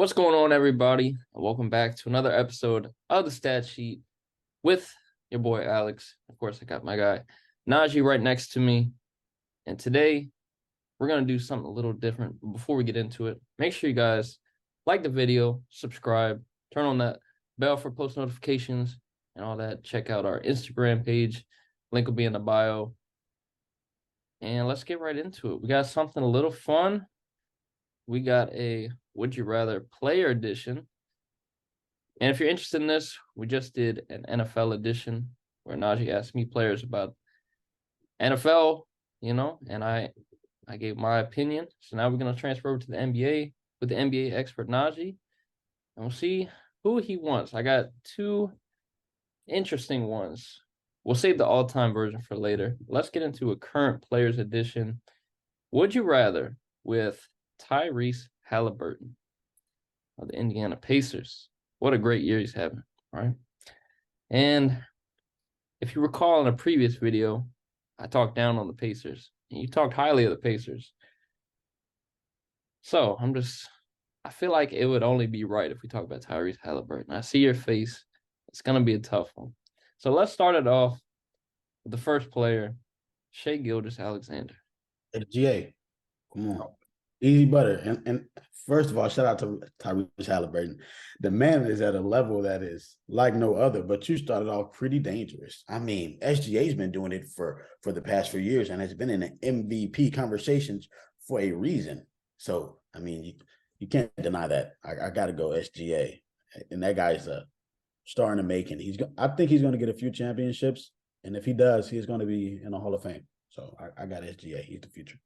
What's going on, everybody? Welcome back to another episode of the Stat Sheet with your boy Alex. Of course, I got my guy Najee right next to me. And today we're going to do something a little different. But before we get into it, make sure you guys like the video, subscribe, turn on that bell for post notifications and all that. Check out our Instagram page. Link will be in the bio. And let's get right into it. We got something a little fun. We got a Would You Rather Player Edition. And if you're interested in this, we just did an NFL edition where Najee asked me players about NFL, and I gave my opinion. So now we're going to transfer over to the NBA with the NBA expert Najee, and we'll see who he wants. I got two interesting ones. We'll save the all-time version for later. Let's get into a current players edition. Would you rather with Tyrese Halliburton of the Indiana Pacers? What a great year he's having, right? And if you recall in a previous video, I talked down on the Pacers, and you talked highly of the Pacers. So I feel like it would only be right if we talk about Tyrese Halliburton. I see your face. It's going to be a tough one. So let's start it off with the first player, Shai Gilgeous-Alexander. GA, come on. Easy butter. And first of all, shout out to Tyrese Halliburton. The man is at a level that is like no other, but you started off pretty dangerous. I mean, SGA's been doing it for the past few years and has been in the MVP conversations for a reason. So, I mean, you can't deny that. I got to go SGA. And that guy's a star in the making. I think he's going to get a few championships. And if he does, he's going to be in the Hall of Fame. So I got SGA. He's the future.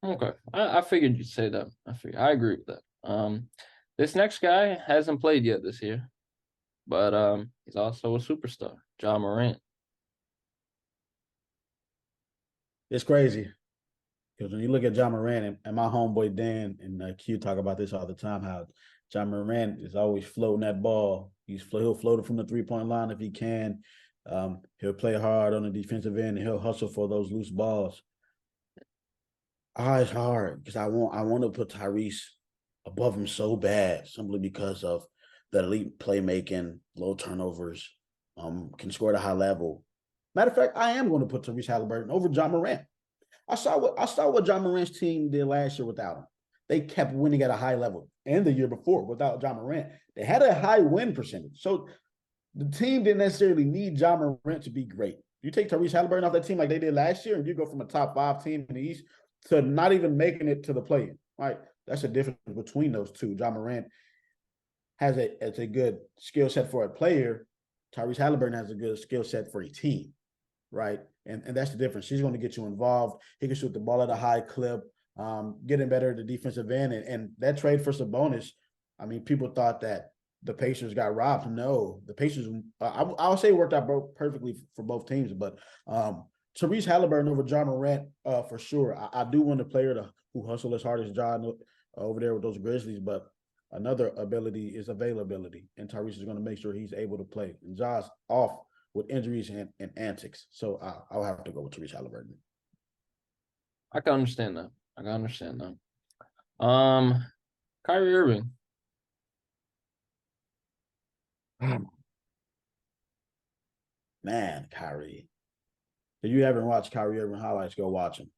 Okay. I figured you'd say that. I agree with that. This next guy hasn't played yet this year, but he's also a superstar, Ja Morant. It's crazy because when you look at Ja Morant and my homeboy Dan and Q talk about this all the time, how Ja Morant is always floating that ball. He'll float it from the 3-point line if he can. He'll play hard on the defensive end and he'll hustle for those loose balls. It's hard because I want to put Tyrese above him so bad simply because of the elite playmaking, low turnovers, can score at a high level. Matter of fact, I am going to put Tyrese Halliburton over Ja Morant. I saw what Ja Morant's team did last year without him. They kept winning at a high level, and the year before without Ja Morant, they had a high win percentage. So the team didn't necessarily need Ja Morant to be great. You take Tyrese Halliburton off that team like they did last year, and you go from a top 5 team in the East to not even making it to the play-in. Right? That's the difference between those two. Ja Morant has a good skill set for a player. Tyrese Halliburton has a good skill set for a team, right? And that's the difference. He's going to get you involved. He can shoot the ball at a high clip, getting better at the defensive end. And that trade for Sabonis, I mean, people thought that the Pacers got robbed. No, the Pacers, I'll say worked out perfectly for both teams. But Tyrese Halliburton over Ja Morant, for sure. I do want a player who hustle as hard as Ja over there with those Grizzlies, but another ability is availability, and Tyrese is going to make sure he's able to play. And Ja's off with injuries and antics, so I'll have to go with Tyrese Halliburton. I can understand that. Kyrie Irving. Man, Kyrie. If you haven't watched Kyrie Irving highlights, go watch him.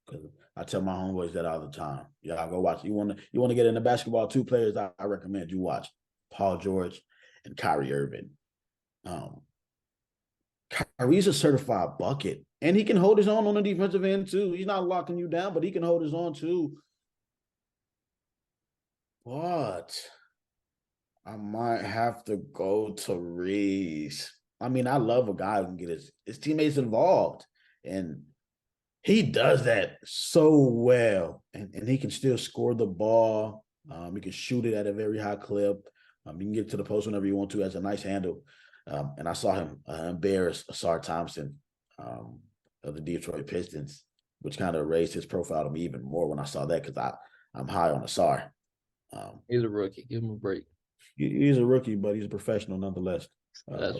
Because I tell my homeboys that all the time. Yeah, go watch. You want to get into basketball? 2 players I recommend you watch: Paul George and Kyrie Irving. Kyrie's a certified bucket, and he can hold his own on the defensive end too. He's not locking you down, but he can hold his own too. But I might have to go to Reese. I mean, I love a guy who can get his teammates involved, and he does that so well. And he can still score the ball. He can shoot it at a very high clip. You can get to the post whenever you want to. Has a nice handle. And I saw him embarrass Asar Thompson of the Detroit Pistons, which kind of raised his profile to me even more when I saw that because I'm high on Asar. He's a rookie. Give him a break. He's a rookie, but he's a professional nonetheless. That's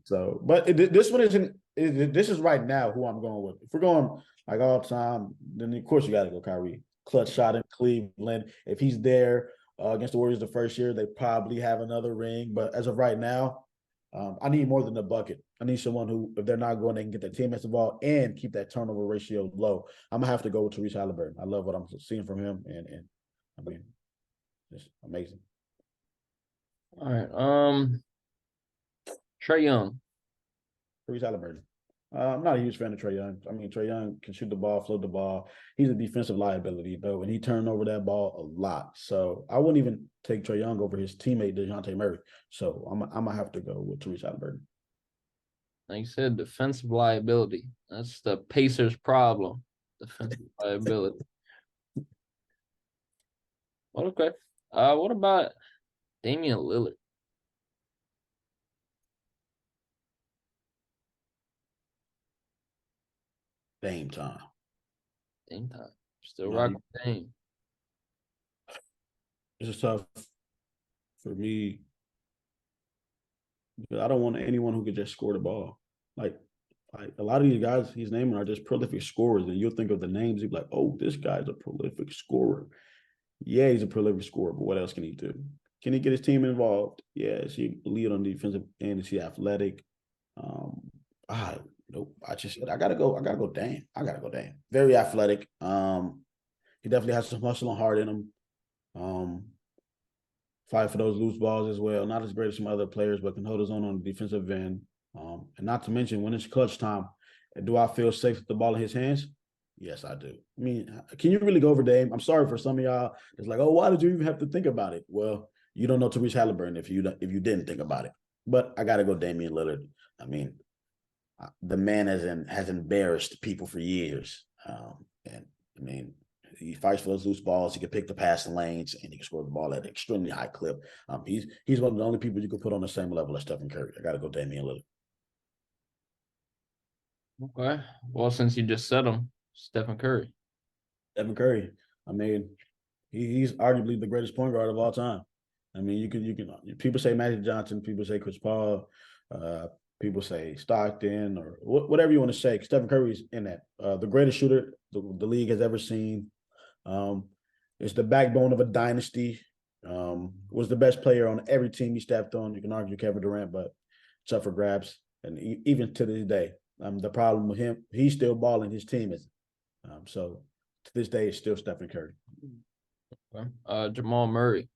so, but this one isn't. This is right now who I'm going with. If we're going like all time, then of course you got to go Kyrie. Clutch shot in Cleveland. If he's there, against the Warriors the first year. They probably have another ring, but as of right now, I need more than a bucket. I need someone who, if they're not going, they can get their teammates involved and keep that turnover ratio low. I'm gonna have to go with Tyrese Halliburton. I love what I'm seeing from him, and I mean, it's amazing. All right. Trae Young. Tyrese Halliburton. I'm not a huge fan of Trae Young. I mean, Trae Young can shoot the ball, float the ball. He's a defensive liability, though, and he turned over that ball a lot. So I wouldn't even take Trae Young over his teammate DeJounte Murray. So I'm gonna have to go with Tyrese Halliburton. Like you said, defensive liability. That's the Pacers' problem. Defensive liability. Well, okay. What about Damian Lillard? Dame time. Dame time. Still You know, rocking Dame. it's just tough for me because I don't want anyone who could just score the ball. Like, like a lot of these guys he's naming are just prolific scorers, and you'll think of the names, you'll be like, "Oh, this guy's a prolific scorer." Yeah, he's a prolific scorer, but what else can he do? Can he get his team involved? Yeah, is he lead on the defensive end? Is he athletic? Um, I nope. I gotta go. I gotta go. Dame. I gotta go. Dame. Very athletic. He definitely has some hustle and heart in him. Um, fight for those loose balls as well. Not as great as some other players, but can hold his own on the defensive end. And not to mention when it's clutch time, do I feel safe with the ball in his hands? Yes, I do. I mean, can you really go over Dame? I'm sorry for some of y'all. It's like, oh, why did you even have to think about it? Well, you don't know Tyrese Halliburton if you didn't think about it. But I got to go Damian Lillard. I mean, the man has embarrassed people for years, and I mean, he fights for those loose balls. He can pick the passing lanes, and he can score the ball at an extremely high clip. He's one of the only people you can put on the same level as Stephen Curry. I got to go Damian Lillard. Okay. Well, since you just said him, Stephen Curry. Stephen Curry. I mean, he's arguably the greatest point guard of all time. I mean, you can people say Magic Johnson, people say Chris Paul, uh, people say Stockton, or whatever you want to say. Stephen Curry's in that. The greatest shooter the league has ever seen. Um, is the backbone of a dynasty. Was the best player on every team he stepped on. You can argue Kevin Durant, but it's up for grabs. And even to this day, the problem with him, he's still balling. His team isn't. So to this day, it's still Stephen Curry. Okay. Jamal Murray.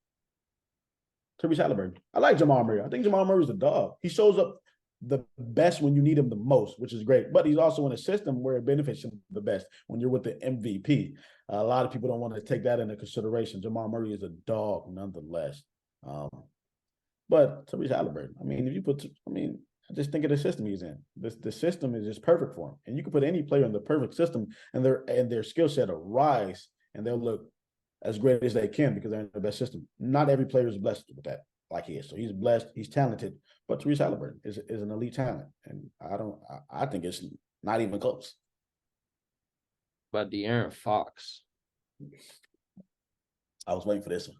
Tyrese Halliburton. I like Jamal Murray. I think Jamal Murray's a dog. He shows up the best when you need him the most, which is great. But he's also in a system where it benefits him the best when you're with the MVP. A lot of people don't want to take that into consideration. Jamal Murray is a dog nonetheless. Um, but Tyrese Halliburton, I mean, if you put, I mean, I just think of the system he's in. The system is just perfect for him, and you can put any player in the perfect system, and their skill set will rise, and they'll look as great as they can because they're in the best system. Not every player is blessed with that like he is. So he's blessed, he's talented, but Therese Halliburton is an elite talent, and I think it's not even close. By De'Aaron Fox. I was waiting for this one.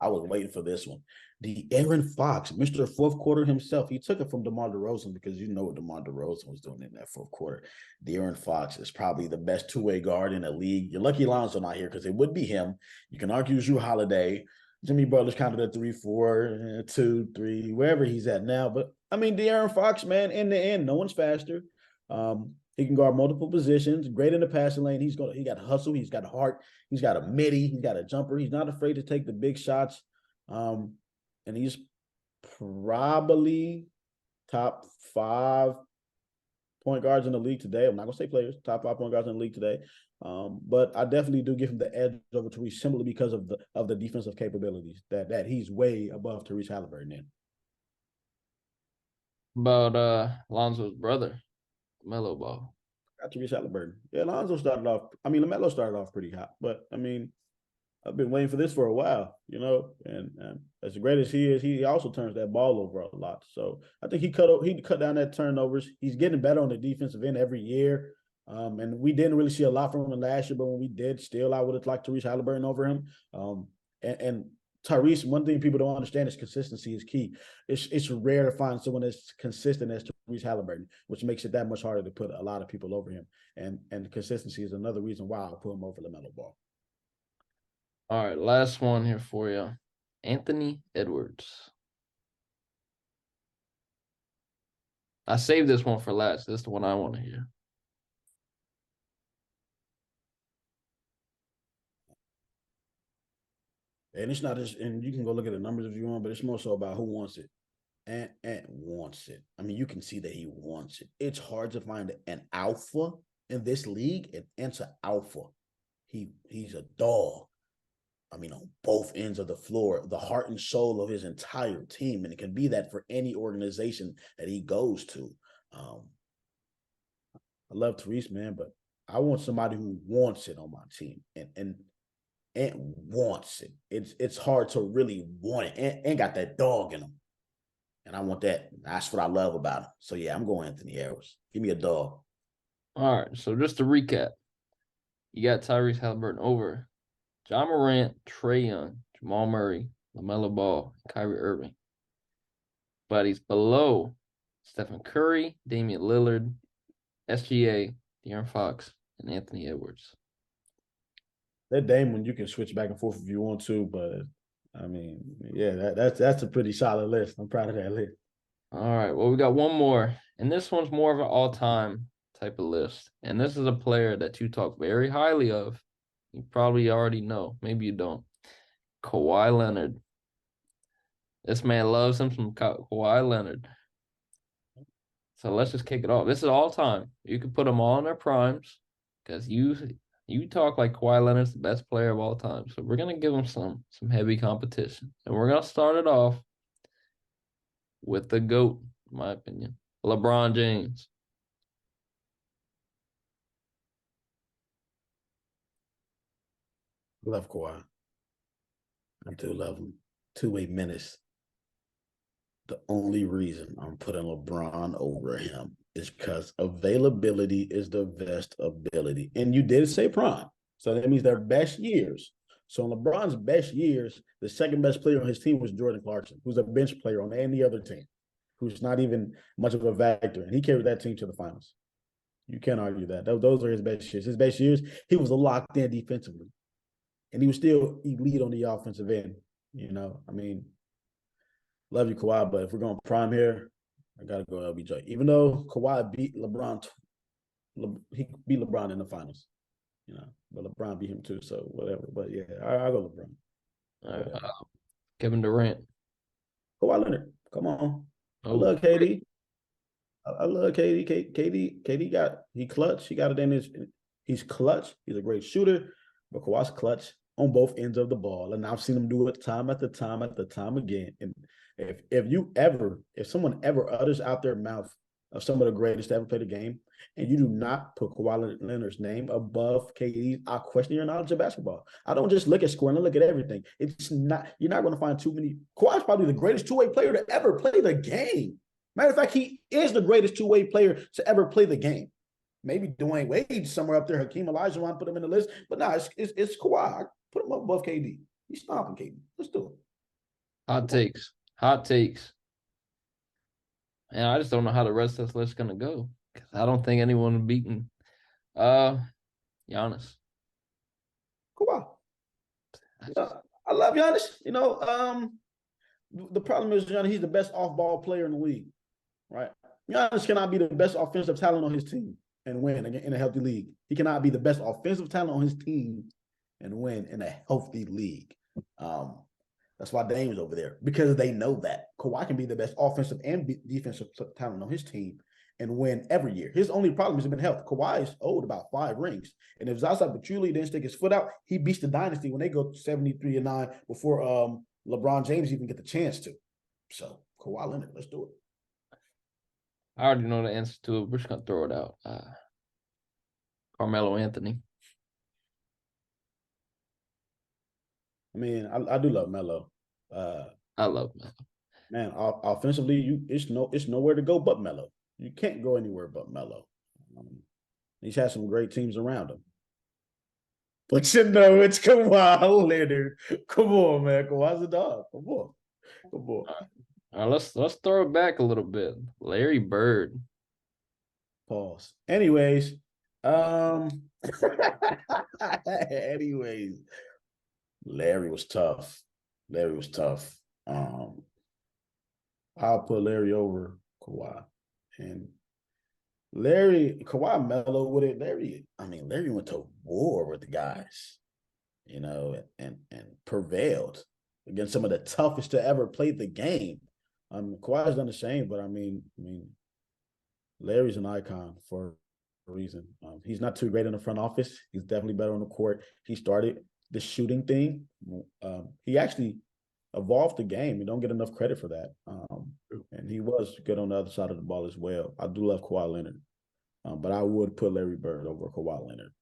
I was waiting for this one. De'Aaron Fox, Mr. Fourth Quarter himself, he took it from DeMar DeRozan because you know what DeMar DeRozan was doing in that fourth quarter. De'Aaron Fox is probably the best two-way guard in the league. You're lucky Lonzo not here because it would be him. You can argue Drew Holiday. Jimmy Butler's kind of the 3-4, 2-3, wherever he's at now. But I mean, De'Aaron Fox, man, in the end, no one's faster. He can guard multiple positions. Great in the passing lane. He got hustle. He's got heart. He's got a midi. He's got a jumper. He's not afraid to take the big shots. And he's probably top 5 point guards in the league today. I'm not gonna say players, top 5 point guards in the league today. But I definitely do give him the edge over Tyrese simply because of the defensive capabilities that he's way above Tyrese Halliburton in. About Lonzo's brother, Melo Ball. Got Tyrese Halliburton. Yeah, Lonzo started off. I mean, LaMelo started off pretty hot, but I mean, I've been waiting for this for a while, and as great as he is, he also turns that ball over a lot. So I think he cut down that turnovers. He's getting better on the defensive end every year. And we didn't really see a lot from him last year, but when we did, still I would have liked Tyrese Halliburton over him. And Tyrese, one thing people don't understand is consistency is key. It's rare to find someone as consistent as Tyrese Halliburton, which makes it that much harder to put a lot of people over him. And consistency is another reason why I'll put him over LaMelo Ball. All right, last one here for you. Anthony Edwards. I saved this one for last. This is the one I want to hear. And it's not just, and you can go look at the numbers if you want, but it's more so about who wants it. And wants it. I mean, you can see that he wants it. It's hard to find an alpha in this league, and Ant's an alpha. He's a dog. I mean, on both ends of the floor, the heart and soul of his entire team, and it can be that for any organization that he goes to. I love Therese, man, but I want somebody who wants it on my team, and wants it. It's hard to really want it, and got that dog in him. And I want that. That's what I love about him. So yeah, I'm going Anthony Edwards. Give me a dog. All right. So just to recap, you got Tyrese Halliburton over John Morant, Trae Young, Jamal Murray, LaMelo Ball, Kyrie Irving. But he's below Stephen Curry, Damian Lillard, SGA, De'Aaron Fox, and Anthony Edwards. That Dame when you can switch back and forth if you want to, but I mean, yeah, that's a pretty solid list. I'm proud of that list. All right. Well, we got one more, and this one's more of an all-time type of list. And this is a player that you talk very highly of. You probably already know. Maybe you don't. Kawhi Leonard. This man loves him some Kawhi Leonard. So let's just kick it off. This is all time. You can put them all in their primes because you talk like Kawhi Leonard's the best player of all time. So we're gonna give him some heavy competition, and we're gonna start it off with the GOAT, in my opinion, LeBron James. Love Kawhi. I do love him. Two-way menace. The only reason I'm putting LeBron over him is because availability is the best ability. And you did say prime. So that means their best years. So in LeBron's best years, the second best player on his team was Jordan Clarkson, who's a bench player on any other team, who's not even much of a factor. And he carried that team to the finals. You can't argue that. Those are his best years. His best years, he was locked in defensively. And he was still elite on the offensive end. You know, I mean, love you, Kawhi, but if we're going prime here, I got to go LBJ. Even though Kawhi beat LeBron, he beat LeBron in the finals, you know, but LeBron beat him too, so whatever. But yeah, I'll go LeBron. Kevin Durant. Kawhi Leonard, come on. I Oh, love KD. I love KD. KD got, he clutch. He got it in his, he's clutch. He's a great shooter, but Kawhi's clutch on both ends of the ball. And I've seen him do it time after time after time again. And if someone ever utters out their mouth of some of the greatest to ever play the game, and you do not put Kawhi Leonard's name above KD, I question your knowledge of basketball. I don't just look at scoring, I look at everything. It's not, you're not going to find too many. Kawhi's probably the greatest two-way player to ever play the game. Matter of fact, he is the greatest two-way player to ever play the game. Maybe Dwayne Wade somewhere up there, Hakeem Olajuwon, put him in the list, but no, it's Kawhi. Put him up above KD. He's stomping KD. Let's do it. hot takes. Hot takes. And I just don't know how the rest of this list is gonna go. Because I don't think anyone beaten Giannis. Kawhi. I love Giannis. You know, the problem is Giannis, he's the best off-ball player in the league, right? Giannis cannot be the best offensive talent on his team and win in a healthy league. He cannot be the best offensive talent on his team and win in a healthy league. That's why Dame's over there, because they know that Kawhi can be the best offensive and defensive talent on his team and win every year. His only problem has been health. Kawhi is owed about 5 rings. And if Zaza Pachulia didn't stick his foot out, he beats the dynasty when they go 73-9 before LeBron James even get the chance to. So Kawhi Leonard, let's do it. I already know the answer to it. We're just gonna throw it out. Carmelo Anthony. I mean, I do love Melo. I love Melo. Man, offensively, it's nowhere to go but Melo. You can't go anywhere but Melo. He's had some great teams around him. But you know, it's Kawhi Leonard. Come on, man. Kawhi's a dog. Come on. All right, let's throw it back a little bit. Larry Bird. Pause. Anyways, anyways, Larry was tough. Larry was tough. I'll put Larry over Kawhi. And Kawhi mellowed with it. Larry went to war with the guys, and prevailed against some of the toughest to ever play the game. Kawhi's done the same, but Larry's an icon for a reason. He's not too great in the front office. He's definitely better on the court. He started the shooting thing. He actually evolved the game. You don't get enough credit for that. And he was good on the other side of the ball as well. I do love Kawhi Leonard, but I would put Larry Bird over Kawhi Leonard.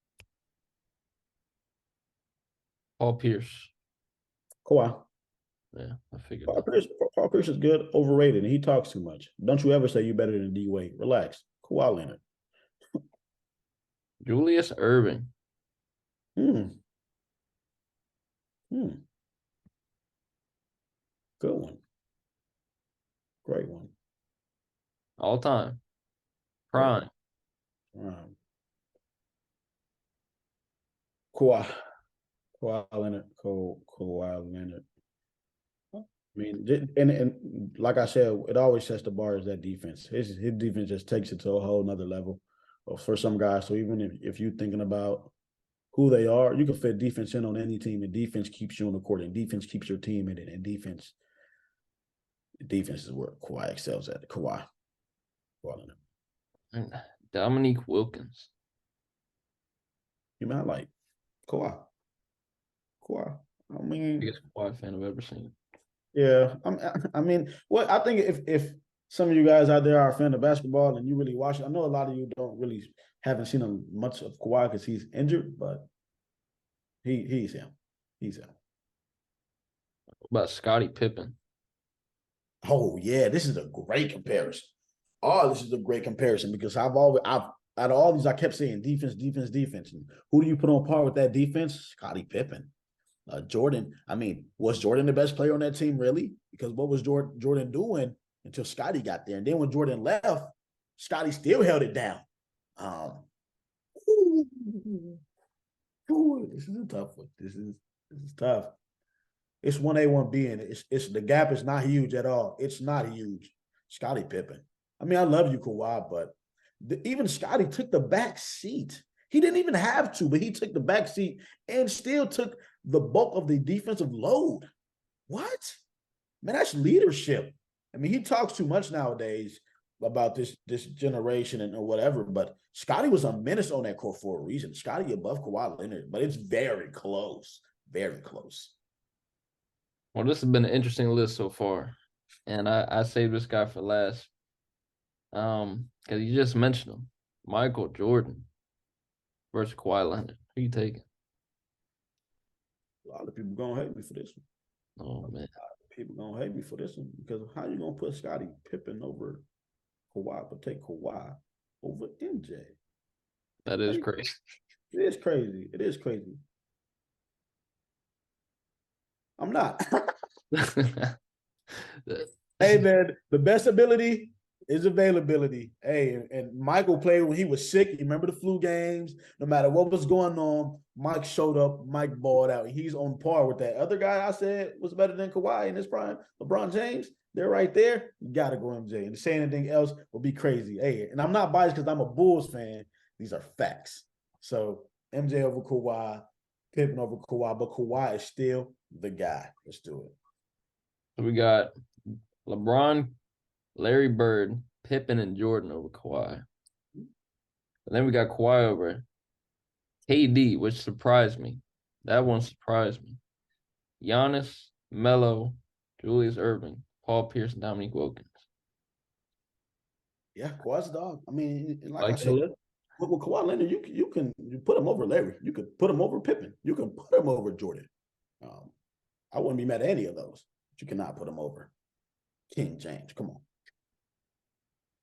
Paul Pierce. Kawhi. Yeah, I figured Paul that. Pierce, Paul Pierce is good, overrated, and he talks too much. Don't you ever say you better than D Wade. Relax. Kawhi Leonard. Julius Irving. Hmm. Good one. Great one. All time. Great Prime. one. Kawhi. Kawhi Leonard. Kawhi Leonard. And like I said, it always sets the bar as that defense. His defense just takes it to a whole nother level for some guys. So even if you're thinking about who they are, you can fit defense in on any team, and defense keeps you on the court, and defense keeps your team in it, and defense is where Kawhi excels at. Kawhi. And Dominique Wilkins. You might like Kawhi. I mean, Biggest Kawhi fan I've ever seen. yeah. I think if some of you guys out there are a fan of basketball and you really watch it, I know a lot of you haven't seen him much of Kawhi because he's injured, but he's him. He's him. What about Scottie Pippen? Oh yeah, this is a great comparison. Oh, this is a great comparison because I've out of all these, I kept saying defense. And who do you put on par with that defense? Scottie Pippen. Jordan, was Jordan the best player on that team, really? Because what was Jordan doing until Scottie got there? And then when Jordan left, Scottie still held it down. This is a tough one. This is tough. It's 1A, 1B, and it's the gap is not huge at all. It's not huge. Scottie Pippen. I love you, Kawhi, but even Scottie took the back seat. He didn't even have to, but he took the back seat and still took the bulk of the defensive load. What? Man, that's leadership. He talks too much nowadays about this generation and whatever, but Scottie was a menace on that court for a reason. Scottie above Kawhi Leonard, but it's very close. Very close. Well, this has been an interesting list so far. And I saved this guy for last. Because you just mentioned him. Michael Jordan versus Kawhi Leonard. Who you taking? A lot of people gonna hate me for this one. Oh man. People gonna hate me for this one because how you gonna put Scottie Pippen over Kawhi, but take Kawhi over MJ? That is crazy. It is crazy. It is crazy. I'm not. Hey man, the best ability is availability. Hey, and Michael played when he was sick. You remember the flu games? No matter what was going on, Mike showed up. Mike balled out. He's on par with that other guy I said was better than Kawhi in his prime, LeBron James. They're right there. You got to go MJ. And to say anything else will be crazy. Hey, and I'm not biased because I'm a Bulls fan. These are facts. So MJ over Kawhi, Pippen over Kawhi, but Kawhi is still the guy. Let's do it. So we got LeBron, Larry Bird, Pippen, and Jordan over Kawhi. And then we got Kawhi over KD, which surprised me. That one surprised me. Giannis, Melo, Julius Irving, Paul Pierce, and Dominique Wilkins. Yeah, Kawhi's a dog. Like I said, with Kawhi Leonard, you put him over Larry. You could put him over Pippen. You could put him over Jordan. I wouldn't be mad at any of those. But you cannot put him over King James. Come on.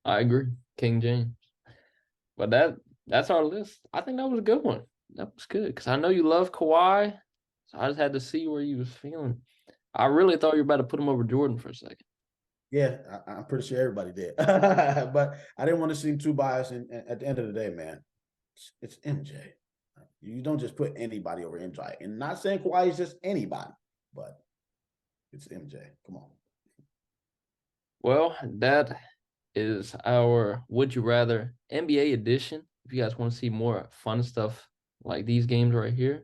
I agree. King James. But that's our list. I think that was a good one. That was good. Because I know you love Kawhi. So I just had to see where you was feeling. I really thought you were about to put him over Jordan for a second. Yeah, I'm pretty sure everybody did. But I didn't want to seem too biased. And at the end of the day, man, it's MJ. You don't just put anybody over MJ. And not saying Kawhi is just anybody, but It's MJ. Come on. Well, that is our Would You Rather NBA edition. If you guys want to see more fun stuff like these games right here,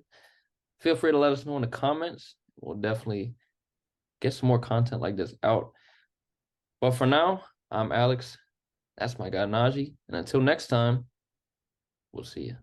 feel free to let us know in the comments. We'll definitely get some more content like this out. But for now, I'm Alex. That's my guy Najee. And until next time, we'll see you.